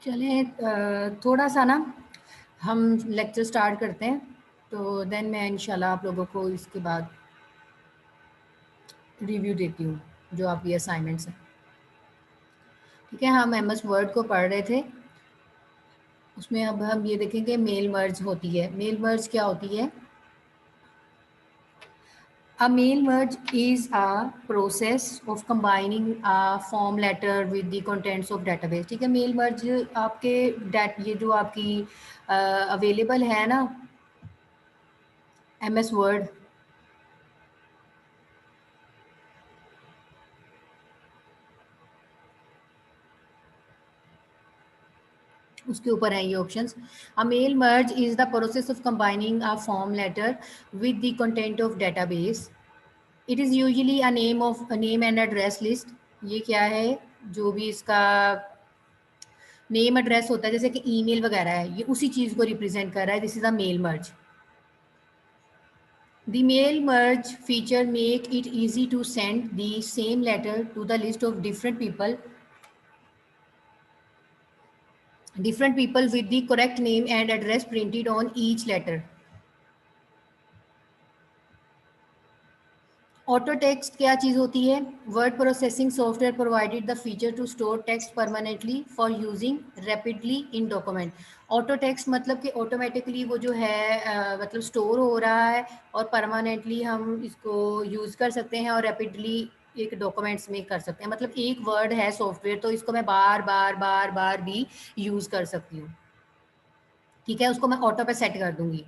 चलें थोड़ा सा ना हम लेक्चर स्टार्ट करते हैं, तो देन मैं इंशाल्लाह आप लोगों को इसके बाद रिव्यू देती हूँ जो आपकी असाइनमेंट्स हैं। ठीक है, हम एमएस वर्ड को पढ़ रहे थे, उसमें अब हम ये देखेंगे मेल मर्ज होती है। मेल मर्ज क्या होती है? A mail merge is a process of combining a form letter with the contents of database। ठीक है, मेल मर्ज आपके ये जो आपकी अवेलेबल है ना एमएस वर्ड, उसके ऊपर है ये options. A mail merge is the process of combining a form letter with the content of database. It is usually a name and address list. ये क्या है? जो भी इसका नेम एड्रेस होता है, जैसे कि ईमेल वगैरह है, ये उसी चीज़ को रिप्रेजेंट कर रहा है। This is a mail merge. The mail merge feature make it easy to send the same letter to the list of different people with the correct name and address printed on each letter. Auto text क्या चीज़ होती है? Word processing software provided the feature to store text permanently for using rapidly in document. Auto text मतलब कि automatically वो जो है मतलब स्टोर हो रहा है और परमानेंटली हम इसको यूज़ कर सकते हैं और रैपिडली एक डॉक्यूमेंट्स में कर सकते हैं। मतलब एक वर्ड है सॉफ्टवेयर, तो इसको मैं बार बार बार बार भी यूज़ कर सकती हूँ। ठीक है, उसको मैं ऑटो पे सेट कर दूंगी,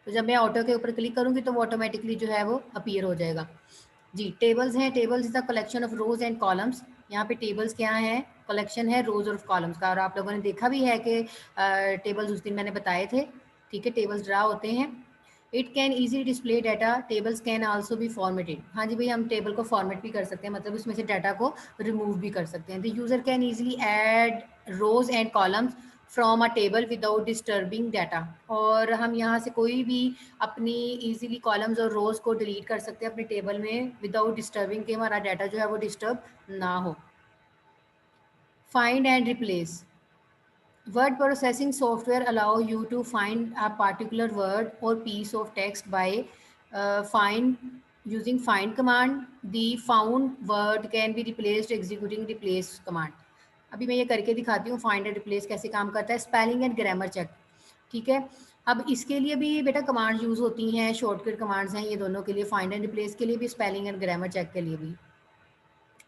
तो जब मैं ऑटो के ऊपर क्लिक करूंगी तो वो ऑटोमेटिकली जो है वो अपीयर हो जाएगा। जी, टेबल्स हैं। Tables is the collection of rose and columns. यहाँ पे टेबल्स क्या हैं? कलेक्शन है रोज और कॉलम्स का। और आप लोगों ने देखा भी है कि टेबल्स उस दिन मैंने बताए थे। ठीक है, टेबल्स ड्रा होते हैं। It can easy display data. Tables can also be formatted. हाँ जी भाई, हम टेबल को फॉर्मेट भी कर सकते हैं, मतलब उसमें से डाटा को रिमूव भी कर सकते हैं। The user can easily add rows and columns from a table without disturbing data. और हम यहाँ से कोई भी अपनी इजीली कॉलम्स और रोज को डिलीट कर सकते हैं अपने टेबल में विदाउट डिस्टर्बिंग कि हमारा डाटा जो है वो डिस्टर्ब ना हो। Find and replace. Word processing software allow you to find a particular word or piece of text by find using find command. The found word can be replaced executing replace command. अभी मैं ये करके दिखाती हूँ find and replace कैसे काम करता है। Spelling and grammar check. ठीक है, अब इसके लिए भी बेटा कमांड यूज होती हैं, शॉर्टकट कमांड्स हैं ये दोनों के लिए, फाइंड एंड रिप्लेस के लिए भी, स्पेलिंग एंड ग्रामर चेक के लिए भी।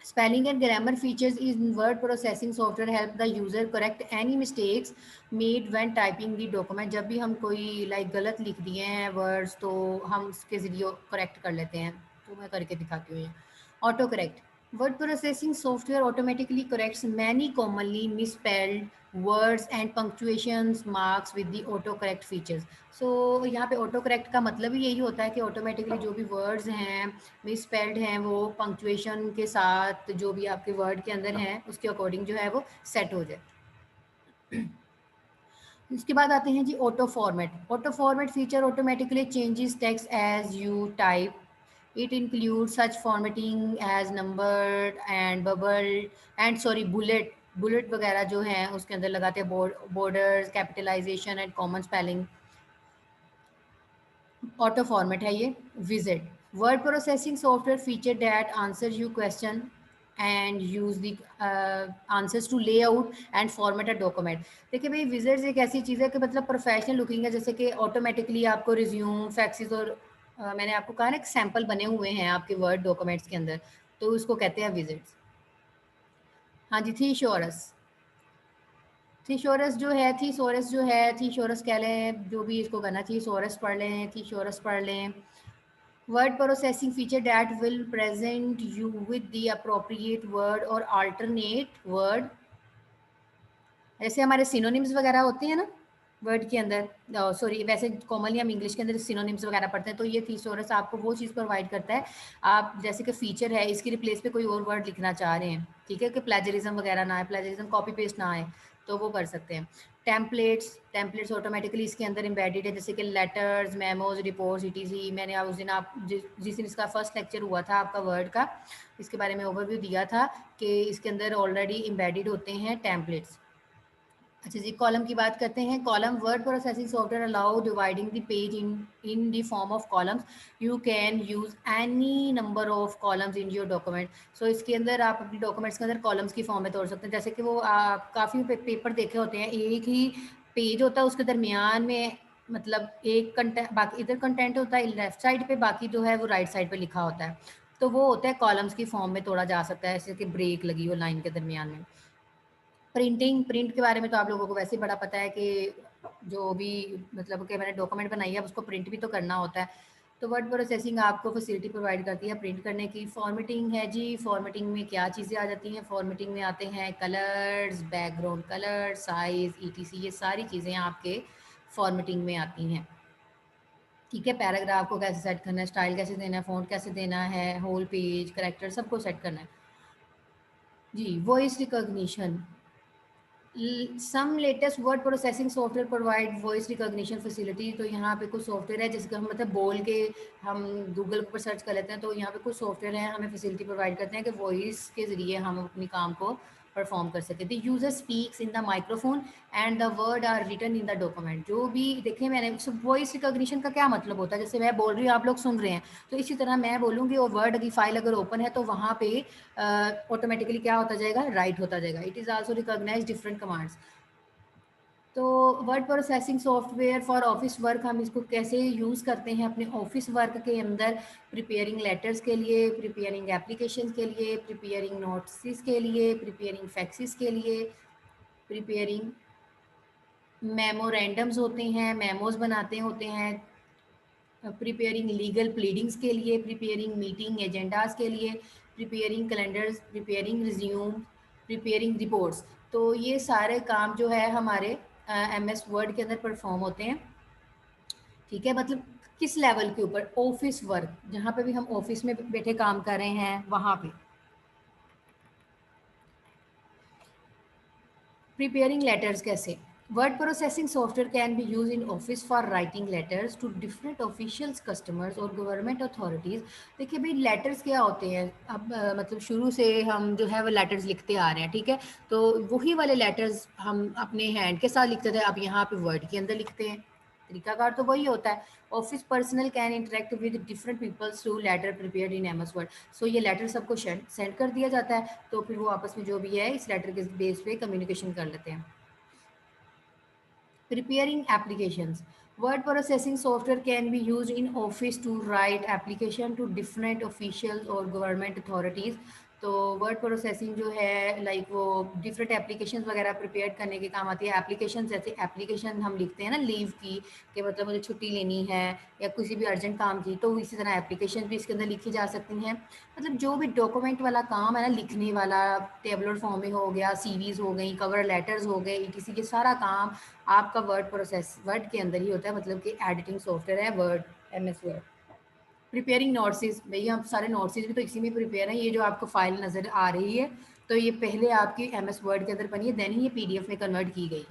Spelling and grammar features in word processing software help the user correct any mistakes made when typing the document। जब भी हम कोई गलत लिख दिए हैं वर्ड्स तो हम उसके ज़रिए करेक्ट कर लेते हैं, तो मैं करके दिखाती हूँ ये। Auto correct. Word processing software automatically corrects many commonly misspelled words and punctuations marks with the autocorrect features। So यहाँ पे autocorrect का मतलब ही यही होता है कि ऑटोमेटिकली जो भी वर्ड्स हैं मिसस्पेल्ड हैं वो पंक्चुएशन के साथ जो भी आपके वर्ड के अंदर हैं उसके अकॉर्डिंग जो है वो सेट हो जाए। इसके बाद आते हैं जी auto format. Auto format feature automatically changes text as you type. It include such formatting as number and bubble and sorry bullet. Bullet वगैरह जो हैं उसके अंदर लगाते हैं borders, capitalization and common spelling. Auto format है ये। Visit word processing software feature that answer you question and use the answers to lay out and format a document. देखिए भाई, विजिट्स एक ऐसी चीज़ है कि मतलब प्रोफेशनल लुकिंग है, जैसे कि ऑटोमेटिकली आपको रिज्यूम, फैक्सेस और मैंने आपको कहा ना एक सैम्पल बने हुए हैं आपके वर्ड डॉक्यूमेंट्स के अंदर, तो उसको कहते हैं विजिट्स। हाँ जी, थीसॉरस। थीसॉरस जो है थीसॉरस कह लें, जो भी इसको करना, थीसॉरस पढ़ लें, थीसॉरस पढ़ लें। Word processing feature that will present you with the appropriate word or alternate word। जैसे हमारे सिनोनिम्स वगैरह होते हैं ना वर्ड के अंदर, सॉरी वैसे कॉमनली हम इंग्लिश के अंदर सिनोनिम्स वगैरह पढ़ते हैं, तो ये थीसॉरस आपको वो चीज़ प्रोवाइड करता है। आप जैसे कि फीचर है, इसकी रिप्लेस पे कोई और वर्ड लिखना चाह रहे हैं, ठीक है, कि प्लेजरिज्म वगैरह ना आए, प्लेजरिज्म कॉपी पेस्ट ना आए, तो वो कर सकते हैं। टेम्पलेट्स ऑटोमेटिकली इसके अंदर एम्बेडेड है, जैसे कि लेटर्स, मेमोज, रिपोर्ट्स, ईटीसी। मैंने उस दिन जिस दिन इसका फर्स्ट लेक्चर हुआ था आपका वर्ड का, इसके बारे में ओवरव्यू दिया था कि इसके अंदर ऑलरेडी एम्बेडेड होते हैं टेम्पलेट्स। अच्छा जी, कॉलम की बात करते हैं। Column word processing software allow dividing the page in the form of columns. You can use any number of columns in your document. So इसके अंदर आप अपने डॉक्यूमेंट्स के अंदर कॉलम्स की फॉर्म में तोड़ सकते हैं। जैसे कि वो काफ़ी पेपर देखे होते हैं, एक ही पेज होता है, उसके दरमियान में मतलब एक कंटेंट, बाकी इधर कंटेंट होता है लेफ्ट साइड पे, बाकी जो है वो राइट साइड पे लिखा होता है। तो वो होता है कॉलम्स की फॉर्म में तोड़ा जा सकता है, ऐसे कि ब्रेक लगी हो लाइन के दरमियान में। प्रिंट के बारे में तो आप लोगों को वैसे ही बड़ा पता है कि जो भी मतलब कि मैंने डॉक्यूमेंट बनाई है उसको प्रिंट भी तो करना होता है। तो वर्ड प्रोसेसिंग आपको फैसिलिटी प्रोवाइड करती है प्रिंट करने की। फॉर्मेटिंग है जी, फॉर्मेटिंग में क्या चीज़ें आ जाती हैं? फॉर्मेटिंग में आते हैं colours, background colour, size, etc, ये सारी चीज़ें आपके फॉर्मेटिंग में आती हैं। ठीक है, पैराग्राफ को कैसे सेट करना है, स्टाइल कैसे देना है, फ़ॉन्ट कैसे देना है, होल पेज, करेक्टर, सबको सेट करना है जी। Voice recognition, some latest word processing software provide voice recognition facility. तो यहाँ पे कुछ सॉफ्टवेयर है जिसका हम मतलब बोल के हम गूगल पर सर्च कर लेते हैं, तो यहाँ पे कुछ सॉफ्टवेयर हैं हमें फैसिलिटी प्रोवाइड करते हैं कि वॉइस के ज़रिए हम अपनी काम को परफॉर्म कर सके। The user speaks in the microphone and the word are written in the document. जो भी देखे मैंने, वॉइस रिकॉग्निशन का क्या मतलब होता है? जैसे मैं बोल रही हूँ, आप लोग सुन रहे हैं, तो इसी तरह मैं बोलूँगी और वर्ड की फाइल अगर ओपन है तो वहाँ पे ऑटोमेटिकली क्या होता जाएगा, राइट होता जाएगा। It is also recognize different commands. तो word processing software for office work, हम इसको कैसे यूज़ करते हैं अपने ऑफिस वर्क के अंदर? प्रिपेयरिंग लेटर्स के लिए, प्रिपेयरिंग एप्लीकेशन के लिए, प्रिपेयरिंग नोट्स के लिए, प्रिपेयरिंग फैक्सेस के लिए, प्रिपेयरिंग मेमोरेंडम्स होते हैं, मेमोज बनाते होते हैं, प्रिपेयरिंग लीगल प्लीडिंग्स के लिए, प्रिपेयरिंग मीटिंग एजेंडाज के लिए, preparing calendars, preparing resume, preparing reports. तो ये सारे काम जो है हमारे एमएस वर्ड के अंदर परफॉर्म होते हैं। ठीक है, मतलब किस लेवल के ऊपर? ऑफिस वर्क, जहाँ पे भी हम ऑफिस में बैठे काम कर रहे हैं वहाँ पे। प्रिपेयरिंग लेटर्स कैसे? Word processing software can be use in office for writing letters to different officials, customers और गवर्नमेंट अथॉरिटीज़। देखिए भाई, लेटर्स क्या होते हैं? अब मतलब शुरू से हम जो है वो लेटर्स लिखते आ रहे हैं, ठीक है? तो वही वाले लेटर्स हम अपने हैंड के साथ लिखते थे, अब यहाँ पे वर्ड के अंदर लिखते हैं। तरीकाकार तो वही होता है। Office personal can interact with different peoples through letter prepared in MS Word. So ये लेटर सबको सेंड कर दिया जाता है, तो फिर वो आपस में जो भी है इस लेटर के बेस पे कम्युनिकेशन कर लेते हैं। Preparing applications. Word processing software can be used in Office to write application to different officials or government authorities. तो वर्ड प्रोसेसिंग जो है लाइक वो डिफरेंट एप्लीकेशंस वगैरह प्रिपेयर करने के काम आती है। एप्लीकेशन जैसे एप्लीकेशन हम लिखते हैं ना लीव की, कि मतलब मुझे छुट्टी लेनी है या किसी भी अर्जेंट काम की, तो इसी तरह एप्लीकेशन भी इसके अंदर लिखी जा सकती हैं। मतलब जो भी डॉक्यूमेंट वाला काम है ना, लिखने वाला, टेबलर फॉर्म में हो गया, सीवीज हो गई, कवर लेटर्स हो गए, ईटीसी, के सारा काम आपका वर्ड के अंदर ही होता है। मतलब कि एडिटिंग सॉफ्टवेयर है word, MS word. Preparing notes, भैया हम सारे नोट्स भी तो इसी में प्रिपेयर है। ये जो आपको फाइल नज़र आ रही है, तो ये पहले आपकी एमएस वर्ड के अंदर बनी है, देन ही ये पीडीएफ में कन्वर्ट की गई।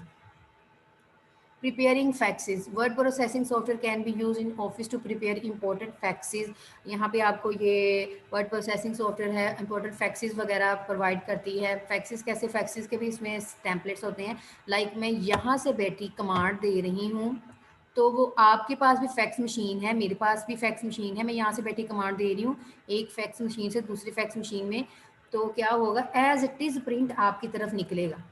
Preparing faxes, word processing software can be use in office to prepare important faxes. यहाँ पे आपको ये वर्ड प्रोसेसिंग सॉफ्टवेयर है इंपॉर्टेंट फैक्सेस वगैरह प्रोवाइड करती है। फैक्सेस कैसे? फैक्सेस के भी इसमें टेम्पलेट्स होते हैं। लाइक मैं यहाँ से बैठी कमांड दे रही हूँ, तो वो आपके पास भी फैक्स मशीन है, मेरे पास भी फैक्स मशीन है, मैं यहाँ से बैठी कमांड दे रही हूँ एक फैक्स मशीन से दूसरी फैक्स मशीन में, तो क्या होगा, एज इट इज़ प्रिंट आपकी तरफ निकलेगा।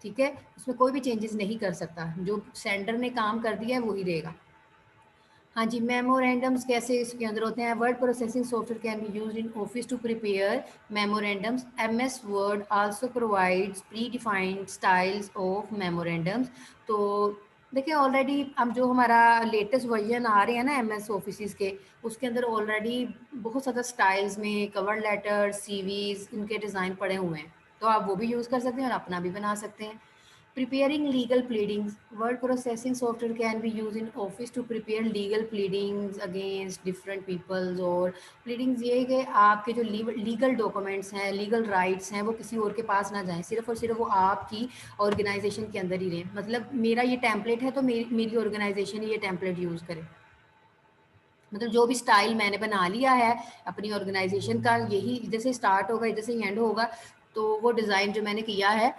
ठीक है, उसमें कोई भी चेंजेस नहीं कर सकता, जो सेंडर ने काम कर दिया है वही रहेगा। हाँ जी, मेमोरेंडम्स कैसे इसके अंदर होते हैं? Word processing software can be used in office to prepare memorandums. MS Word also provides predefined styles of memorandums. तो देखिए, ऑलरेडी अब जो हमारा लेटेस्ट वर्जन आ रहे हैं ना एमएस ऑफिस के, उसके अंदर ऑलरेडी बहुत ज़्यादा स्टाइल्स में कवर लेटर, सीवीज, इनके डिज़ाइन पड़े हुए हैं, तो आप वो भी यूज़ कर सकते हैं और अपना भी बना सकते हैं। Preparing legal pleadings. Word processing software can be used in office to prepare legal pleadings against different peoples। और pleadings ये है कि आपके जो लीगल डॉक्यूमेंट्स हैं, लीगल राइट्स हैं, वो किसी और के पास ना जाएं, सिर्फ और सिर्फ वो आपकी ऑर्गेनाइजेशन के अंदर ही रहें। मतलब मेरा ये टेम्पलेट है तो मेरी ऑर्गेनाइजेशन ही ये टेम्पलेट यूज़ करे। मतलब जो भी स्टाइल मैंने बना लिया है अपनी ऑर्गेनाइजेशन का, यही इधर से स्टार्ट होगा, इधर से एंड होगा, तो वो डिज़ाइन जो मैंने किया है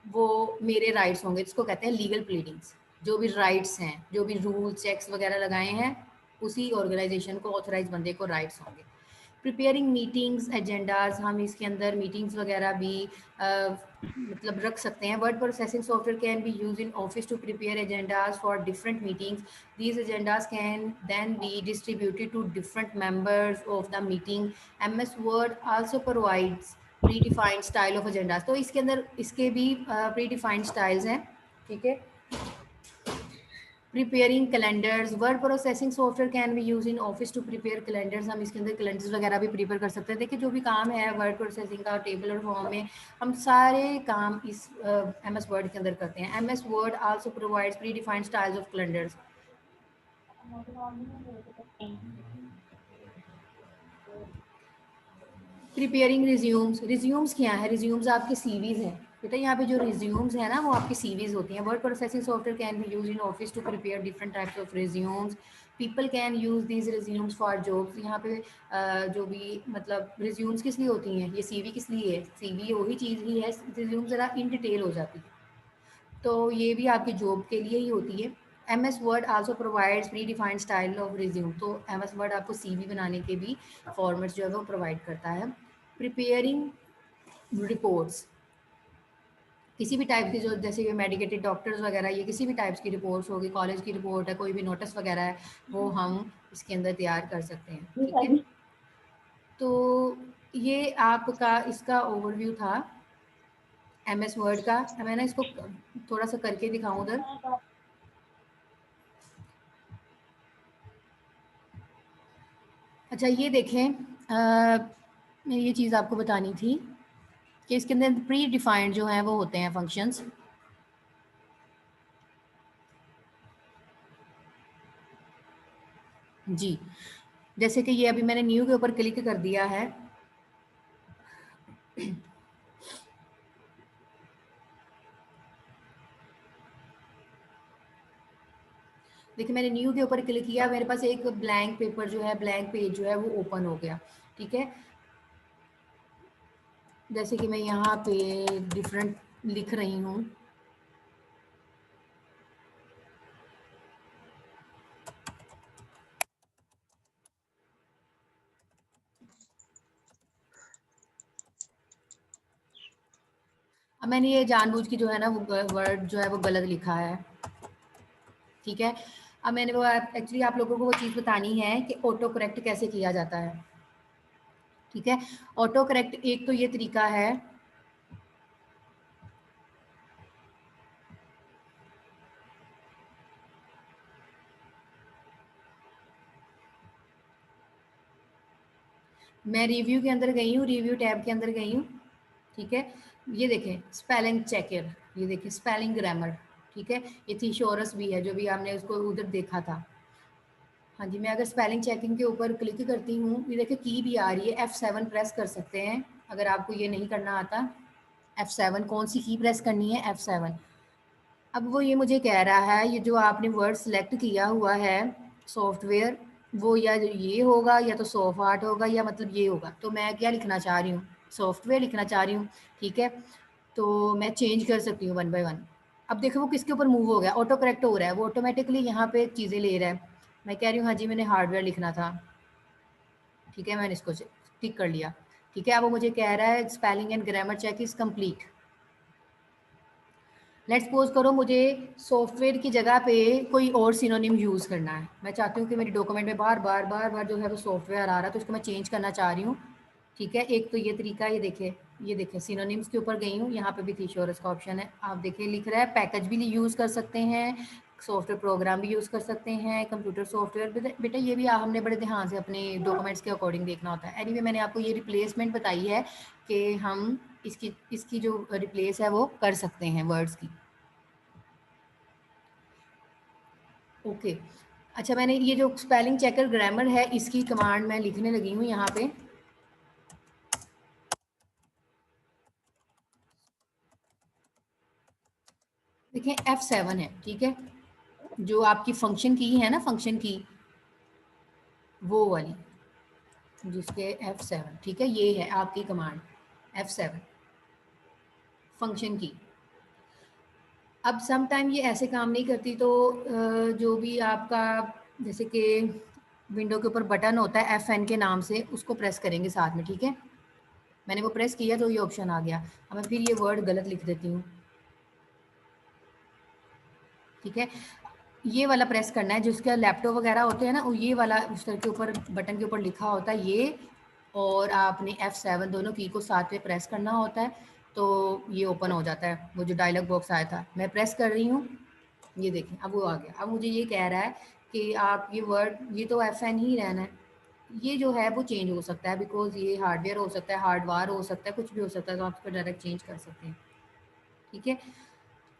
वो मेरे राइट्स होंगे, जिसको कहते हैं लीगल प्लीडिंग्स। जो भी राइट्स हैं, जो भी रूल चेक्स वगैरह लगाए हैं, उसी ऑर्गेनाइजेशन को, ऑथराइज बंदे को राइट्स होंगे। प्रिपेयरिंग मीटिंग्स एजेंडाज, हम इसके अंदर मीटिंग्स वगैरह भी मतलब रख सकते हैं। Word processing software can be use in office to prepare agendas for different meetings. These agendas can then be distributed to different members of the meeting. MS Word also provides predefined style of agendas. तो इसके अंदर इसके भी pre defined styles हैं, ठीक है। Preparing calendars, word processing software can be use in office to prepare calendars. हम इसके अंदर कैलेंडर्स वगैरह भी प्रिपेयर कर सकते हैं। देखिए जो भी काम है वर्ड प्रोसेसिंग का टेबल और फॉर्म में, हम सारे काम इस एम एस वर्ड के अंदर करते हैं। M S Word also provides predefined styles of calendars. Preparing resumes, resumes क्या है? रिज्यूम्स आपके सीवीज हैं बेटा। यहाँ पे जो रिज्यूम्स है ना, वो आपकी सीवीज होती हैं। Word processing software can be use in office to prepare different types of resumes. People can use these resumes for jobs. यहाँ पे जो भी मतलब रिज्यूम्स किस लिए होती हैं, ये सीवी किस लिए है? सीवी वही चीज़ ही है, रिज्यूम ज़रा इन डिटेल हो जाती है, तो ये भी आपकी जॉब के लिए ही होती है। M S Word also provides predefined style of resume. तो एम एस वर्ड आपको सीवी बनाने के भी फॉर्मेट्स जो है वो प्रोवाइड करता है। प्रिपेयरिंग रिपोर्ट्स, किसी भी टाइप की, जो जैसे कि मेडिकेटेड डॉक्टर्स वगैरह, ये किसी भी टाइप्स की रिपोर्ट्स होगी, कॉलेज की रिपोर्ट है, कोई भी नोटिस वगैरह है, वो हम इसके अंदर तैयार कर सकते हैं, ठीक है। तो ये आपका इसका ओवरव्यू था एम एस वर्ड का। मैं ना इसको थोड़ा सा करके दिखाऊं उधर। अच्छा ये देखें, मैं ये चीज़ आपको बतानी थी कि इसके अंदर प्री डिफाइंड जो है वो होते हैं फंक्शंस। जी, जैसे कि ये अभी मैंने न्यू के ऊपर क्लिक कर दिया है। देखिए मैंने न्यू के ऊपर क्लिक किया, मेरे पास एक ब्लैंक पेपर जो है, ब्लैंक पेज जो है वो ओपन हो गया, ठीक है। जैसे कि मैं यहाँ पे डिफरेंट लिख रही हूँ। अब मैंने ये जानबूझ के जो है ना वो वर्ड जो है वो गलत लिखा है, ठीक है। अब मैंने वो एक्चुअली आप लोगों को वो चीज़ बतानी है कि ऑटो करेक्ट कैसे किया जाता है, ठीक है। ऑटो करेक्ट एक तो ये तरीका है, मैं रिव्यू के अंदर गई हूँ, रिव्यू टैब के अंदर गई हूँ, ठीक है। ये देखें स्पेलिंग चेकर, ये देखें स्पेलिंग ग्रामर, ठीक है। ये थीशोरस भी है जो भी आपने उसको उधर देखा था। हाँ जी, मैं अगर स्पेलिंग चेकिंग के ऊपर क्लिक करती हूँ, ये देखिए की भी आ रही है, F7 प्रेस कर सकते हैं अगर आपको ये नहीं करना आता। F7 कौन सी की प्रेस करनी है? F7। अब वो ये मुझे कह रहा है, ये जो आपने वर्ड सेलेक्ट किया हुआ है सॉफ्टवेयर, वो या ये होगा या तो सॉफ्ट आर्ट होगा या मतलब ये होगा। तो मैं क्या लिखना चाह रही हूँ? सॉफ्टवेयर लिखना चाह रही हूँ, ठीक है। तो मैं चेंज कर सकती हूँ वन बाय वन। अब देखो वो किसके ऊपर मूव हो गया, ऑटो करेक्ट हो रहा है, वो ऑटोमेटिकली यहाँ पे चीज़ें ले रहा है। मैं कह रही हूँ हाँ जी मैंने हार्डवेयर लिखना था, ठीक है, मैंने इसको टिक कर लिया, ठीक है। अब वो मुझे कह रहा है spelling and grammar check is complete. Let's suppose करो मुझे सॉफ्टवेयर की जगह पे कोई और सिनोनिम यूज़ करना है। मैं चाहती हूँ कि मेरी डॉक्यूमेंट में बार बार बार बार जो है वो सॉफ्टवेयर आ रहा है, तो उसको मैं चेंज करना चाह रही हूँ, ठीक है। एक तो ये तरीका, ये देखें सिनोनिम्स के ऊपर गई हूँ, यहाँ पे भी थीशोरस का ऑप्शन है, आप देखिए लिख रहा है पैकेज भी यूज़ कर सकते हैं, सॉफ्टवेयर प्रोग्राम भी यूज़ कर सकते हैं, कंप्यूटर सॉफ्टवेयर। बेटा ये भी हमने बड़े ध्यान से अपने डॉक्यूमेंट्स के अकॉर्डिंग देखना होता है। एनीवे मैंने आपको ये रिप्लेसमेंट बताई है कि हम इसकी जो रिप्लेस है वो कर सकते हैं वर्ड्स की, ओके। अच्छा मैंने ये जो स्पेलिंग चेकर ग्रामर है, इसकी कमांड मैं लिखने लगी हूँ यहाँ पे। देखिए F7 है, ठीक है। जो आपकी फंक्शन की है ना, फंक्शन की वो वाली, जिसके F7, ठीक है, ये है आपकी कमांड F7 फंक्शन की। अब सम टाइम ये ऐसे काम नहीं करती, तो जो भी आपका जैसे कि विंडो के ऊपर बटन होता है FN के नाम से, उसको प्रेस करेंगे साथ में, ठीक है। मैंने वो प्रेस किया तो ये ऑप्शन आ गया। अब मैं फिर ये वर्ड गलत लिख देती हूँ, ठीक है। ये वाला प्रेस करना है, जिसका लैपटॉप वगैरह होते हैं ना, ये वाला उस तरह के ऊपर बटन के ऊपर लिखा होता है ये, और आपने F7 दोनों की को साथ में प्रेस करना होता है, तो ये ओपन हो जाता है। वो जो डायलॉग बॉक्स आया था, मैं प्रेस कर रही हूँ, ये देखें अब वो आ गया। अब मुझे ये कह रहा है कि आप ये वर्ड, ये तो FN ही रहना है, ये जो है वो चेंज हो सकता है, बिकॉज ये हार्डवेयर हो सकता है, हार्डवार हो सकता है, कुछ भी हो सकता है, तो आप इसको डायरेक्ट चेंज कर सकते हैं, ठीक है।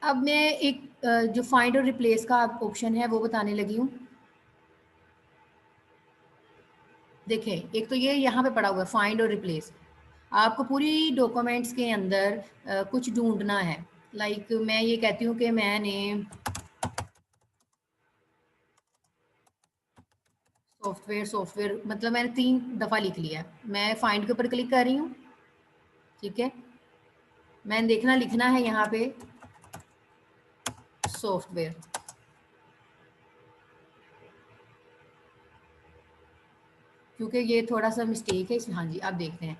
अब मैं एक जो फाइंड और रिप्लेस का ऑप्शन है वो बताने लगी हूँ। देखें, एक तो ये यहाँ पे पड़ा हुआ है फाइंड और रिप्लेस। आपको पूरी डॉक्यूमेंट्स के अंदर कुछ ढूंढना है। लाइक मैं ये कहती हूँ कि मैंने सॉफ्टवेयर मतलब मैंने 3 दफ़ा लिख लिया है। मैं फाइंड के ऊपर क्लिक कर रही हूँ, ठीक है। मैंने देखना लिखना है यहाँ पे सॉफ्टवेयर, क्योंकि ये थोड़ा सा मिस्टेक है इसमें। हाँ जी, आप देखते हैं।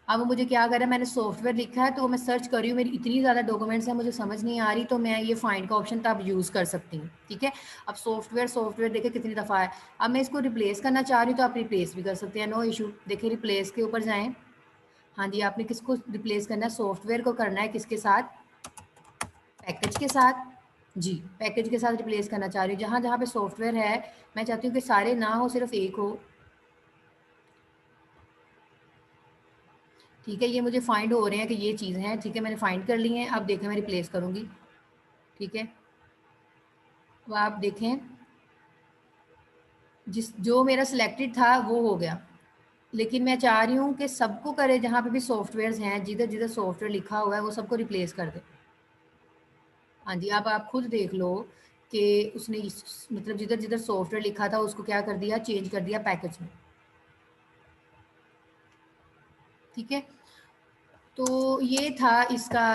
अब मुझे क्या कर रहा है, मैंने सॉफ्टवेयर लिखा है, तो मैं सर्च कर रही हूँ, मेरी इतनी ज़्यादा डॉक्यूमेंट्स हैं, मुझे समझ नहीं आ रही, तो मैं ये फाइंड का ऑप्शन तब यूज़ कर सकती हूँ, ठीक है। अब सॉफ्टवेयर देखे कितनी दफ़ा है। अब मैं इसको रिप्लेस करना चाह रही हूँ, तो आप रिप्लेस भी कर सकते हैं, नो इशू। देखिए रिप्लेस के ऊपर जाएँ। हाँ जी, आपने किसको रिप्लेस करना है, सॉफ्टवेयर को करना है, किसके साथ, पैकेज के साथ। जी, पैकेज के साथ रिप्लेस करना चाह रही हूँ। जहाँ जहाँ पे सॉफ्टवेयर है, मैं चाहती हूँ कि सारे ना हो, सिर्फ एक हो, ठीक है। ये मुझे फाइंड हो रहे हैं कि ये चीज़ है, ठीक है, मैंने फाइंड कर ली हैं। अब देखें मैं रिप्लेस करूँगी, ठीक है। तो आप देखें जो मेरा सिलेक्टेड था वो हो गया, लेकिन मैं चाह रही हूँ कि सबको करे, जहाँ पे भी सॉफ्टवेयर्स हैं, जिधर जिधर सॉफ्टवेयर लिखा हुआ है वो सबको रिप्लेस कर दे। हाँ जी, अब आप खुद देख लो कि उसने मतलब जिधर जिधर सॉफ्टवेयर लिखा था उसको क्या कर दिया, चेंज कर दिया पैकेज में, ठीक है। तो ये था इसका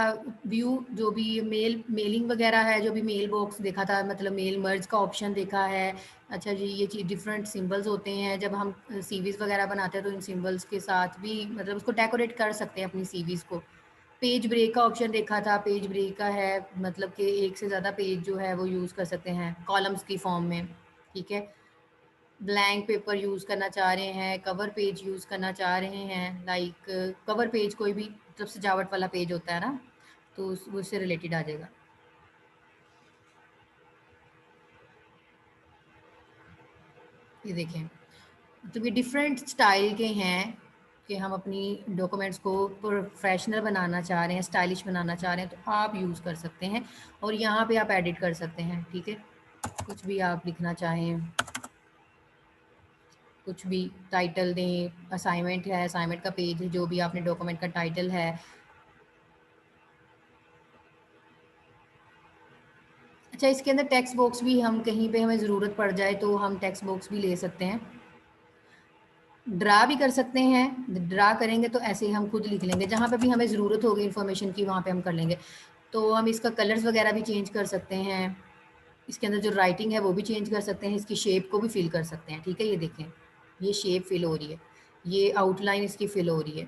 व्यू। जो भी मेलिंग वगैरह है, जो भी मेल बॉक्स देखा था, मतलब मेल मर्ज का ऑप्शन देखा है। अच्छा जी, ये चीज़ डिफरेंट सिंबल्स होते हैं, जब हम सीवीज़ वगैरह बनाते हैं तो इन सिंबल्स के साथ भी मतलब उसको डेकोरेट कर सकते हैं अपनी सीवीज़ को। पेज ब्रेक का ऑप्शन देखा था, पेज ब्रेक का है मतलब कि एक से ज़्यादा पेज जो है वो यूज़ कर सकते हैं कॉलम्स की फॉर्म में, ठीक है। ब्लैंक पेपर यूज़ करना चाह रहे हैं, कवर पेज यूज़ करना चाह रहे हैं, लाइक कवर पेज कोई भी मतलब सजावट वाला पेज होता है ना, तो उससे रिलेटेड आ जाएगा। ये देखें, तो ये डिफरेंट स्टाइल के हैं कि हम अपनी डॉक्यूमेंट्स को प्रोफेशनल बनाना चाह रहे हैं, स्टाइलिश बनाना चाह रहे हैं, तो आप यूज़ कर सकते हैं। और यहाँ पे आप एडिट कर सकते हैं, ठीक है। कुछ भी आप लिखना चाहें, कुछ भी टाइटल दें, असाइनमेंट है, असाइनमेंट का पेज है, जो भी आपने डॉक्यूमेंट का टाइटल है। अच्छा, इसके अंदर टेक्स्ट बॉक्स भी, हम कहीं पे हमें ज़रूरत पड़ जाए तो हम टेक्स्ट बॉक्स भी ले सकते हैं, ड्रा भी कर सकते हैं। ड्रा करेंगे तो ऐसे ही हम खुद लिख लेंगे, जहाँ पे भी हमें ज़रूरत होगी इन्फॉर्मेशन की वहाँ पे हम कर लेंगे। तो हम इसका कलर्स वगैरह भी चेंज कर सकते हैं, इसके अंदर जो राइटिंग है वो भी चेंज कर सकते हैं, इसकी शेप को भी फिल कर सकते हैं, ठीक है। ये देखें, ये शेप फिल हो रही है, ये आउटलाइन इसकी फिल हो रही है,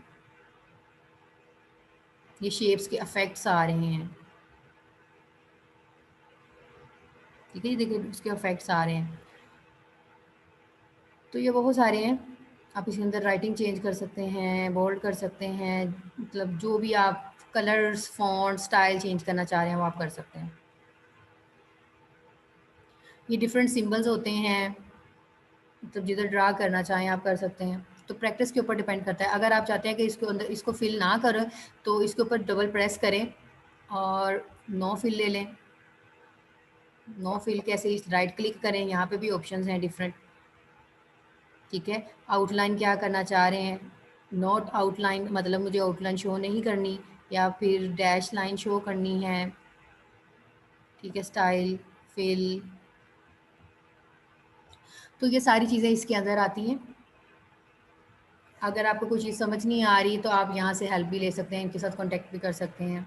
ये शेप्स के इफेक्ट्स आ रहे हैं, ठीक है। ये देखिए उसके इफेक्ट्स आ रहे हैं। तो ये बहुत सारे हैं। आप इसके अंदर राइटिंग चेंज कर सकते हैं, बोल्ड कर सकते हैं, मतलब जो भी आप कलर्स, फॉन्ट, स्टाइल चेंज करना चाह रहे हैं वो आप कर सकते हैं। ये डिफरेंट सिंबल्स होते हैं, मतलब जिधर ड्रा करना चाहें आप कर सकते हैं। तो प्रैक्टिस के ऊपर डिपेंड करता है। अगर आप चाहते हैं कि इसके अंदर इसको फिल ना करें, तो इसके ऊपर डबल प्रेस करें और नो फिल ले लें। नो फिल कैसे, इस राइट क्लिक करें, यहाँ पे भी ऑप्शंस हैं डिफरेंट, ठीक है। आउटलाइन क्या करना चाह रहे हैं, नॉट आउटलाइन मतलब मुझे आउटलाइन शो नहीं करनी, या फिर डैश लाइन शो करनी है, ठीक है। स्टाइल, फिल, तो ये सारी चीज़ें इसके अंदर आती हैं। अगर आपको कोई चीज़ समझ नहीं आ रही तो आप यहाँ से हेल्प भी ले सकते हैं, इनके साथ कॉन्टेक्ट भी कर सकते हैं।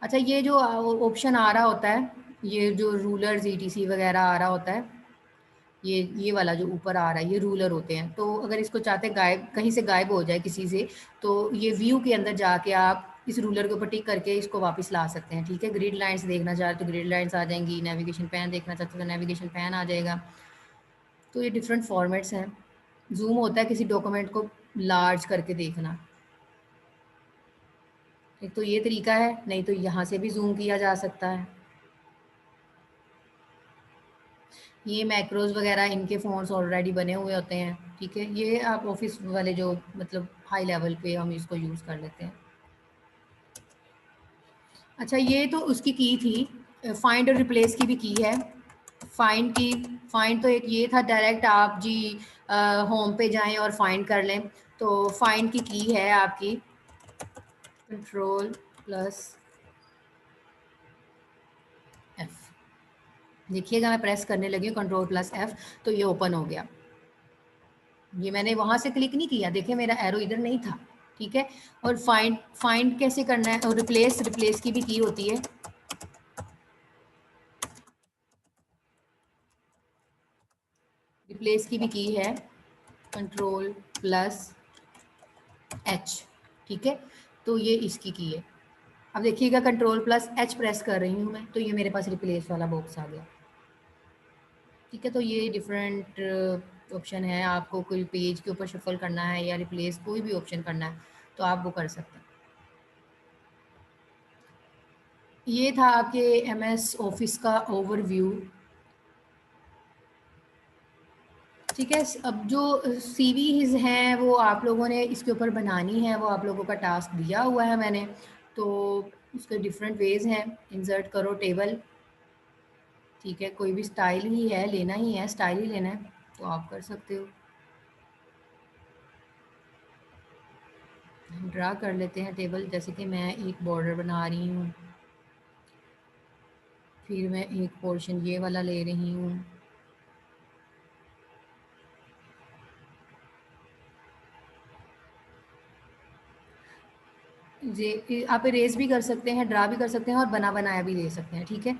अच्छा, ये जो ऑप्शन आ रहा होता है, ये जो रूलर्स ETC वगैरह आ रहा होता है, ये वाला जो ऊपर आ रहा है, ये रूलर होते हैं। तो अगर इसको चाहते गायब, कहीं से गायब हो जाए किसी से, तो ये व्यू के अंदर जाके आप इस रूलर के ऊपर टिक करके इसको वापस ला सकते हैं। ठीक है, ग्रिड लाइंस देखना चाहते तो ग्रिड लाइंस आ जाएंगी, नेविगेशन पैन देखना चाहते तो नेविगेशन पैन आ जाएगा। तो ये डिफरेंट फॉर्मेट्स हैं। जूम होता है किसी डॉक्यूमेंट को लार्ज करके देखना। एक तो ये तरीका है, नहीं तो यहाँ से भी जूम किया जा सकता है। ये मैक्रोज वगैरह इनके फ़ॉन्ट्स ऑलरेडी बने हुए होते हैं। ठीक है, ये आप ऑफिस वाले जो मतलब हाई लेवल पे हम इसको यूज़ कर लेते हैं। अच्छा, ये तो उसकी की थी, फाइंड और रिप्लेस की भी की है। फाइंड की, फाइंड तो एक ये था डायरेक्ट आप जी होम पे जाएं और फाइंड कर लें। तो फाइंड की है आपकी Ctrl+F। देखिएगा मैं प्रेस करने लगी हूँ Ctrl+F, तो ये ओपन हो गया। ये मैंने वहाँ से क्लिक नहीं किया, देखिए मेरा एरो इधर नहीं था। ठीक है, और फाइंड, फाइंड कैसे करना है, और रिप्लेस, रिप्लेस की भी की होती है। रिप्लेस की भी की है Ctrl+H। ठीक है, तो ये इसकी की है। अब देखिएगा Ctrl+H प्रेस कर रही हूँ मैं, तो ये मेरे पास रिप्लेस वाला बॉक्स आ गया। ठीक है, तो ये डिफरेंट ऑप्शन है। आपको कोई पेज के ऊपर शफल करना है या रिप्लेस कोई भी ऑप्शन करना है तो आप वो कर सकते हैं। ये था आपके MS ऑफिस का ओवरव्यू। ठीक है, अब जो CVs हैं वो आप लोगों ने इसके ऊपर बनानी है, वो आप लोगों का टास्क दिया हुआ है मैंने। तो उसके डिफरेंट वेज हैं। इंसर्ट करो टेबल। ठीक है, कोई भी स्टाइल ही है, लेना ही है, स्टाइल ही लेना है तो आप कर सकते हो। ड्रा कर लेते हैं टेबल, जैसे कि मैं एक बॉर्डर बना रही हूँ, फिर मैं एक पोर्शन ये वाला ले रही हूँ। ये आप इरेज भी कर सकते हैं, ड्रा भी कर सकते हैं और बना बनाया भी ले सकते हैं। ठीक है,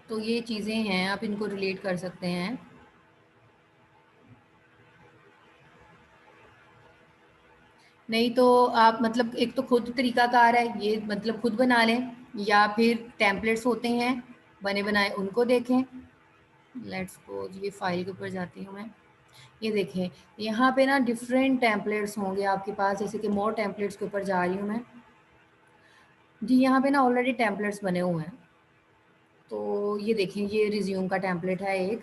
तो ये चीज़ें हैं, आप इनको रिलेट कर सकते हैं। नहीं तो आप मतलब एक तो खुद तरीकाकार है ये, मतलब खुद बना लें, या फिर टेम्पलेट्स होते हैं बने बनाए, उनको देखें। लेट्स सपोज ये फाइल के ऊपर जाती हूँ मैं। ये देखें, यहाँ पे ना डिफरेंट टेम्पलेट्स होंगे आपके पास, जैसे कि मोर टेम्पलेट्स के ऊपर जा रही हूँ मैं जी। यहाँ पे ना ऑलरेडी टेम्पलेट्स बने हुए हैं। तो ये देखें, ये रिज्यूम का टेम्पलेट है एक।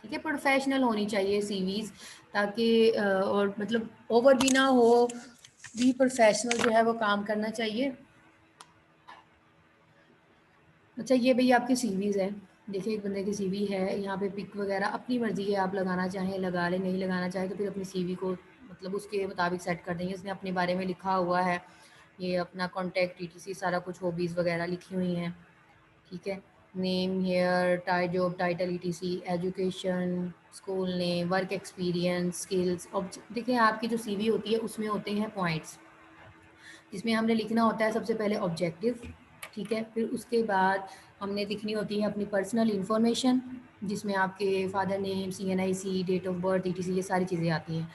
ठीक है, प्रोफेशनल होनी चाहिए CVs, ताकि और मतलब ओवर भी ना हो, भी प्रोफेशनल जो है वो काम करना चाहिए। अच्छा, ये भई आपकी CVs है। देखिए, एक बंदे की CV है, यहाँ पे पिक वगैरह अपनी मर्ज़ी है, आप लगाना चाहें लगा लें, नहीं लगाना चाहें तो फिर अपनी CV को मतलब उसके मुताबिक सेट कर देंगे। इसने अपने बारे में लिखा हुआ है, ये अपना कॉन्टैक्ट ETC सारा कुछ, हॉबीज़ वगैरह लिखी हुई हैं। ठीक है, name here, job title ETC, education, school name, work experience, skills. अब देखिए, आपकी जो CV होती है उसमें होते हैं पॉइंट्स, जिसमें हमने लिखना होता है सबसे पहले ऑब्जेक्टिव। ठीक है, फिर उसके बाद हमने लिखनी होती है अपनी पर्सनल इंफॉर्मेशन, जिसमें आपके father name, CNIC, date of birth, ETC, ये सारी चीज़ें आती हैं।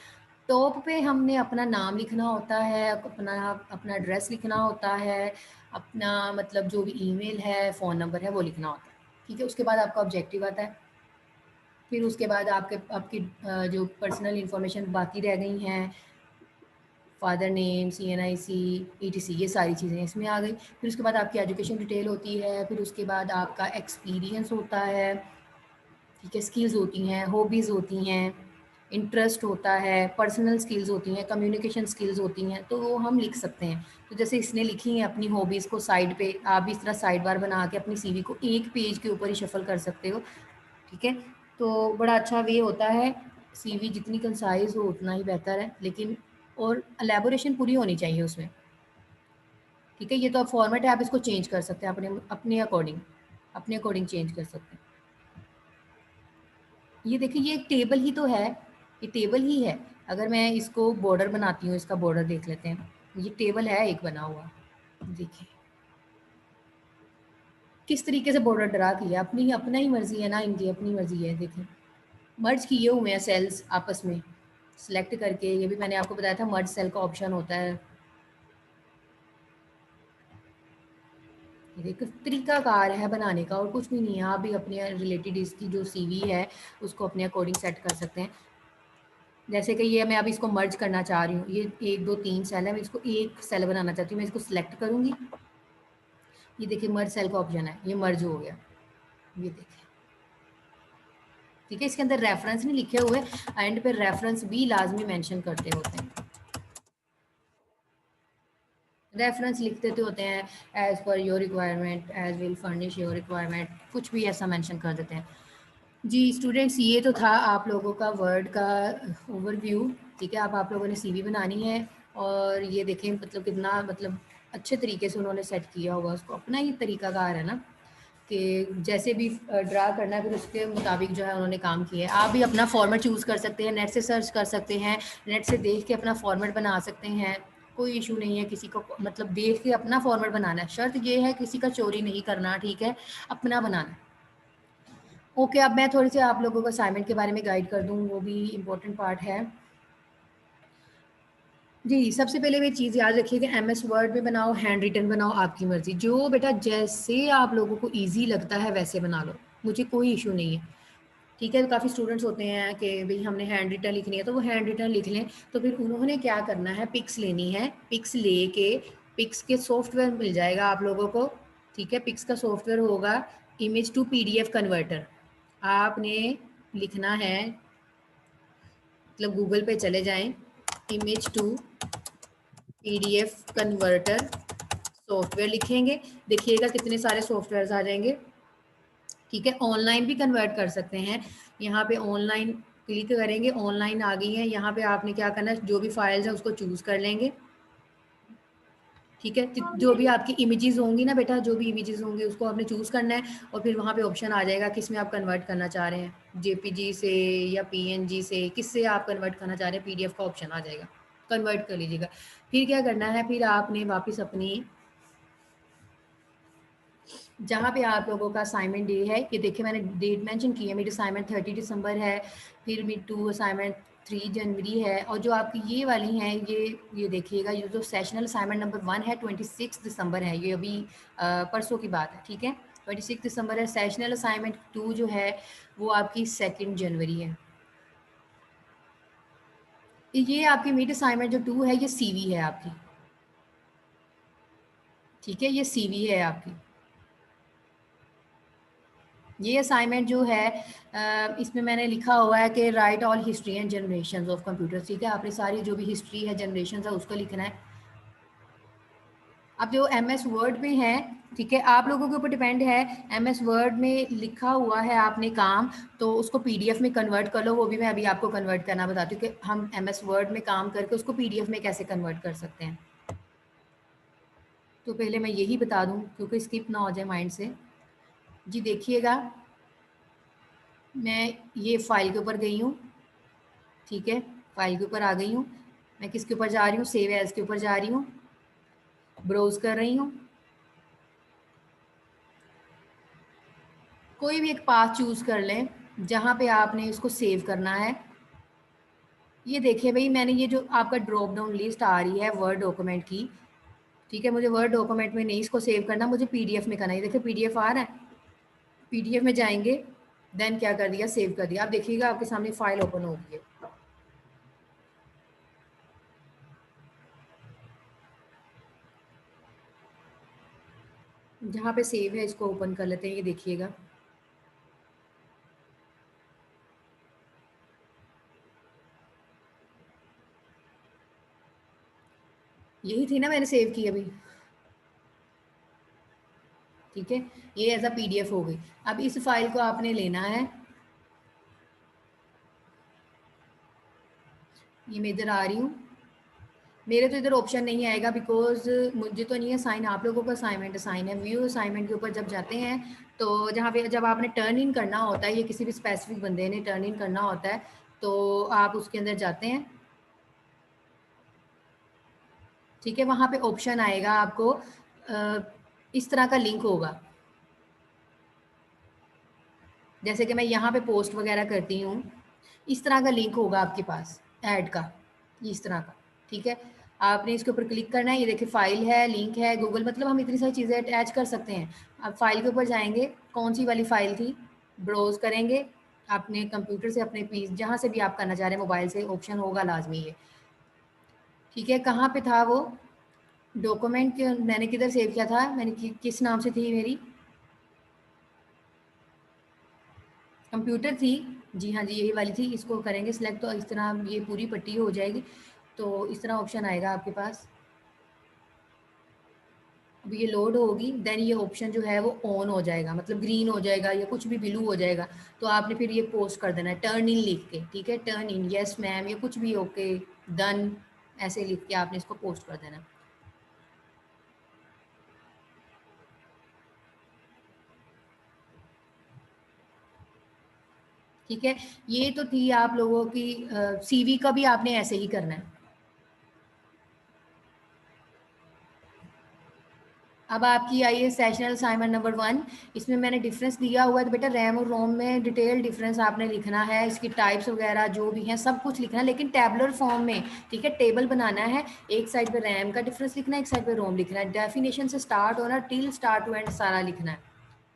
टॉप पे हमने अपना नाम लिखना होता है, अपना अपना एड्रेस लिखना होता है, अपना मतलब जो भी ईमेल है, फ़ोन नंबर है, वो लिखना होता है। ठीक है, उसके बाद आपका ऑब्जेक्टिव आता है। फिर उसके बाद आपकी जो पर्सनल इंफॉर्मेशन बाकी रह गई हैं, फादर नेम, CNIC, ETC, ये सारी चीज़ें इसमें आ गई। फिर उसके बाद आपकी एजुकेशन डिटेल होती है, फिर उसके बाद आपका एक्सपीरियंस होता है। ठीक है, स्किल्स होती हैं, हॉबीज़ होती हैं, इंटरेस्ट होता है, पर्सनल स्किल्स होती हैं, कम्युनिकेशन स्किल्स होती हैं, तो वो हम लिख सकते हैं। तो जैसे इसने लिखी है अपनी हॉबीज़ को साइड पे, आप भी इस तरह साइड बार बना के अपनी CV को एक पेज के ऊपर ही शफल कर सकते हो। ठीक है, तो बड़ा अच्छा वे होता है। CV जितनी कंसाइज़ हो उतना ही बेहतर है, लेकिन और एलेबोरेशन पूरी होनी चाहिए उसमें। ठीक है, ये तो अब फॉर्मेट है, आप इसको चेंज कर सकते हैं अपने अपने अकॉर्डिंग चेंज कर सकते हैं। ये देखिए, ये एक टेबल ही तो है, ये टेबल ही है। अगर मैं इसको बॉर्डर बनाती हूँ, इसका बॉर्डर देख लेते हैं, ये टेबल है एक बना हुआ। देखिए किस तरीके से बॉर्डर ड्रा किया, अपनी अपना ही मर्जी है ना, इनकी अपनी मर्जी है। देखिए मर्ज किए हुए हैं सेल्स आपस में सिलेक्ट करके, ये भी मैंने आपको बताया था मर्ज सेल का ऑप्शन होता है। ये देखो तरीकाकार है बनाने का और कुछ भी नहीं है। आप भी अपने रिलेटेड इसकी जो सीवी है उसको अपने अकॉर्डिंग सेट कर सकते हैं। जैसे कि ये मैं अब इसको मर्ज करना चाह रही हूँ, ये 1 2 3 सेल है, मैं इसको एक सेल बनाना चाहती हूँ, मैं इसको सिलेक्ट करूँगी। ये देखिए मर्ज सेल का ऑप्शन है, ये मर्ज हो गया। ये देखिए ठीक है, इसके अंदर रेफरेंस नहीं लिखे हुए, एंड पे रेफरेंस भी लाजमी मेंशन करते होते हैं। रेफरेंस लिख देते होते हैं, as per your requirement, as will furnish your requirement, कुछ भी ऐसा मेंशन कर देते हैं। जी स्टूडेंट्स, ये तो था आप लोगों का वर्ड का ओवरव्यू। ठीक है, अब आप लोगों ने सीवी बनानी है, और ये देखें मतलब कितना मतलब अच्छे तरीके से उन्होंने सेट किया होगा उसको, अपना ही तरीकाकार है ना कि जैसे भी ड्रा करना है फिर उसके मुताबिक जो है उन्होंने काम किया है। आप भी अपना फॉर्मेट चूज़ कर सकते हैं, नेट से सर्च कर सकते हैं, नेट से देख के अपना फॉर्मेट बना सकते हैं, कोई इशू नहीं है किसी को, मतलब देख के अपना फॉर्मेट बनाना है। शर्त ये है किसी का चोरी नहीं करना, ठीक है, अपना बनाना। ओके, अब मैं थोड़ी सी आप लोगों को असाइनमेंट के बारे में गाइड कर दूँ, वो भी इम्पोर्टेंट पार्ट है। जी सबसे पहले वे चीज़ याद रखिए कि एमएस वर्ड में बनाओ, हैंड रिटन बनाओ, आपकी मर्ज़ी, जो बेटा जैसे आप लोगों को ईजी लगता है वैसे बना लो, मुझे कोई इशू नहीं है। ठीक है, काफ़ी स्टूडेंट्स होते हैं कि भाई हमने हैंड रिटन लिखनी है तो वो हैंड रिटन लिख लें, तो फिर उन्होंने क्या करना है, पिक्स लेनी है, पिक्स लेके पिक्स के सॉफ्टवेयर मिल जाएगा आप लोगों को। ठीक है, पिक्स का सॉफ्टवेयर होगा इमेज टू पीडीएफ कन्वर्टर। आपने लिखना है, मतलब गूगल पे चले जाएं, image to PDF converter software लिखेंगे, देखिएगा कितने सारे सॉफ्टवेयर आ जाएंगे। ठीक है, ऑनलाइन भी कन्वर्ट कर सकते हैं, यहाँ पे ऑनलाइन क्लिक करेंगे, ऑनलाइन आ गई है, यहाँ पे आपने क्या करना है, जो भी फाइल्स है उसको चूज़ कर लेंगे। ठीक है, जो भी आपकी इमेजेस होंगी ना बेटा, जो भी इमेजेस होंगी उसको आपने चूज़ करना है, और फिर वहाँ पे ऑप्शन आ जाएगा किस में आप कन्वर्ट करना चाह रहे हैं, जेपीजी से या पीएनजी से, किससे आप कन्वर्ट करना चाह रहे हैं, पीडीएफ का ऑप्शन आ जाएगा, कन्वर्ट कर लीजिएगा। फिर क्या करना है, फिर आपने वापस अपनी जहाँ पे आप लोगों का असाइनमेंट डे है, ये देखिए मैंने डेट मेंशन की है, मेरी असाइनमेंट 30 दिसंबर है, फिर मिड टू असाइनमेंट 3 जनवरी है, और जो आपकी ये वाली हैं ये देखिएगा, ये जो सेशनल असाइनमेंट नंबर 1 है 26 दिसंबर है, ये अभी परसों की बात है। ठीक है, 26 दिसंबर है। सेशनल असाइनमेंट 2 जो है वो आपकी 2 जनवरी है। ये आपकी मिड असाइनमेंट जो 2 है ये सीवी है आपकी। ठीक है, ये सीवी है आपकी। ये असाइनमेंट जो है इसमें मैंने लिखा हुआ है कि right all history and generation of computer. ठीक है, आपने सारी जो भी हिस्ट्री है, जनरेशन है, उसको लिखना है। अब जो एम एस वर्ड में है, ठीक है, आप लोगों के ऊपर डिपेंड है, एम एस वर्ड में लिखा हुआ है आपने काम, तो उसको पीडीएफ में कन्वर्ट कर लो। वो भी मैं अभी आपको कन्वर्ट करना बताती हूँ कि हम एम एस वर्ड में काम करके उसको पीडीएफ में कैसे कन्वर्ट कर सकते हैं। तो पहले मैं यही बता दूँ क्योंकि स्किप ना हो जाए माइंड से। जी देखिएगा, मैं ये फाइल के ऊपर गई हूँ। ठीक है, फाइल के ऊपर आ गई हूँ, मैं किसके ऊपर जा रही हूँ, सेव एज के ऊपर जा रही हूँ, ब्राउज कर रही हूँ। कोई भी एक पाथ चूज कर लें जहाँ पे आपने इसको सेव करना है। ये देखिए भाई, मैंने ये जो आपका ड्रॉप डाउन लिस्ट आ रही है वर्ड डॉक्यूमेंट की, ठीक है, मुझे वर्ड डॉक्यूमेंट में नहीं इसको सेव करना, मुझे पीडीएफ में करना है। ये देखिए पीडीएफ आ रहा है, पीडीएफ में जाएंगे, देन क्या कर दिया, सेव कर दिया। आप देखिएगा आपके सामने फाइल ओपन हो गई है। जहाँ पे सेव है इसको ओपन कर लेते हैं, ये देखिएगा। यही थी ना मैंने सेव की अभी। ठीक है, ये एज अ पीडीएफ हो गई। अब इस फाइल को आपने लेना है, ये मैं इधर आ रही हूँ, मेरे तो इधर ऑप्शन नहीं आएगा बिकॉज मुझे तो नहीं है साइन, आप लोगों का असाइनमेंट साइन है। व्यू असाइनमेंट के ऊपर जब जाते हैं तो जहाँ पे जब आपने टर्न इन करना होता है, ये किसी भी स्पेसिफिक बंदे ने टर्न इन करना होता है, तो आप उसके अंदर जाते हैं, ठीक है। वहाँ पे ऑप्शन आएगा आपको, इस तरह का लिंक होगा, जैसे कि मैं यहाँ पे पोस्ट वगैरह करती हूँ, इस तरह का लिंक होगा आपके पास ऐड का, इस तरह का, ठीक है। आपने इसके ऊपर क्लिक करना है, ये देखिए फाइल है, लिंक है, गूगल, मतलब हम इतनी सारी चीज़ें अटैच कर सकते हैं। अब फाइल के ऊपर जाएंगे, कौन सी वाली फाइल थी, ब्राउज करेंगे अपने कंप्यूटर से, अपने पी जहाँ से भी आप करना चाह रहे हैं, मोबाइल से ऑप्शन होगा लाजमी ये, ठीक है। कहाँ पे था वो डॉक्यूमेंट, मैंने किधर सेव किया था, मैंने किस नाम से थी मेरी, कंप्यूटर थी, जी हाँ जी यही वाली थी। इसको करेंगे सिलेक्ट, तो इस तरह ये पूरी पट्टी हो जाएगी, तो इस तरह ऑप्शन आएगा आपके पास। अब ये लोड होगी, देन ये ऑप्शन जो है वो ऑन हो जाएगा, मतलब ग्रीन हो जाएगा या कुछ भी ब्लू हो जाएगा, तो आपने फिर ये पोस्ट कर देना है टर्न इन लिख के, ठीक है। टर्न इन, यस मैम, या कुछ भी, ओके, डन, ऐसे लिख के आपने इसको पोस्ट कर देना, ठीक है। ये तो थी आप लोगों की सीवी का भी आपने ऐसे ही करना है। अब आपकी आई है सेशनल असाइनमेंट नंबर 1। इसमें मैंने डिफरेंस दिया हुआ है, तो बेटा रैम और रोम में डिटेल डिफरेंस आपने लिखना है, इसकी टाइप्स वगैरह जो भी हैं सब कुछ लिखना है, लेकिन टैबुलर फॉर्म में, ठीक है। टेबल बनाना है, एक साइड पे रैम का डिफरेंस लिखना है, एक साइड पे रोम लिखना है, डेफिनेशन से स्टार्ट होना टिल स्टार्ट टू एंड सारा लिखना है।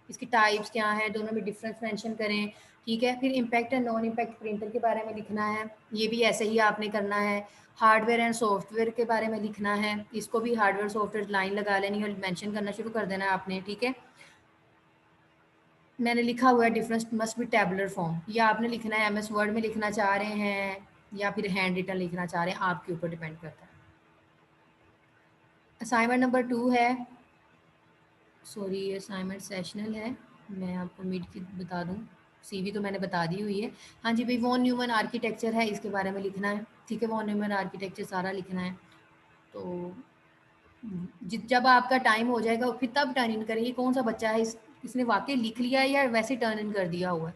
इसकी टाइप्स क्या हैं, दोनों में डिफरेंस मेंशन करें, ठीक है। फिर impact and non impact printer के बारे में लिखना है, ये भी ऐसे ही आपने करना है। हार्डवेयर एंड सॉफ्टवेयर के बारे में लिखना है, इसको भी हार्डवेयर सॉफ्टवेयर लाइन लगा लेनी और मेंशन करना शुरू कर देना है आपने, ठीक है। मैंने लिखा हुआ है difference must be tabular form, या आपने लिखना है एमएस वर्ड में लिखना चाह रहे हैं या फिर हैंड रिटन लिखना चाह रहे हैं, आपके ऊपर डिपेंड करता है। असाइनमेंट नंबर 2 है, सॉरी ये असाइनमेंट सेशनल है, मैं आपको मिड की बता दूं, सीवी तो मैंने बता दी हुई है। हाँ जी भाई, वॉन न्यूमन आर्किटेक्चर है, इसके बारे में लिखना है, ठीक है। वॉन न्यूमन आर्किटेक्चर सारा लिखना है, तो जब आपका टाइम हो जाएगा फिर तब टर्न इन करेंगे। कौन सा बच्चा है इसने वाकई लिख लिया है या वैसे टर्न इन कर दिया हुआ है।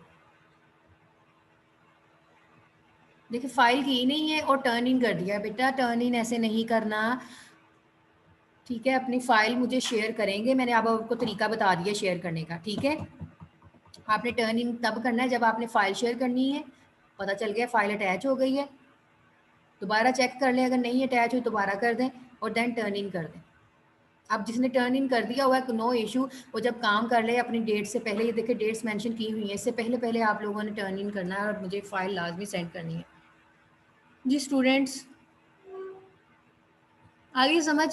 देखिए फाइल की नहीं है और टर्न इन कर दिया है, बेटा टर्न इन ऐसे नहीं करना, ठीक है। अपनी फाइल मुझे शेयर करेंगे, मैंने अब आपको तरीका बता दिया शेयर करने का, ठीक है। आपने टर्न इन तब करना है जब आपने फाइल शेयर करनी है, पता चल गया फाइल अटैच हो गई है, दोबारा चेक कर लें, अगर नहीं अटैच हुई दोबारा कर दें और देन टर्न इन कर दें। अब जिसने टर्न इन कर दिया हुआ है नो इशू, वो जब काम कर ले अपनी डेट से पहले, ये देखिए डेट्स मेंशन की हुई है, इससे पहले पहले आप लोगों ने टर्न इन करना है और मुझे फाइल लाजमी सेंड करनी है जी। स्टूडेंट्स आगे समझ,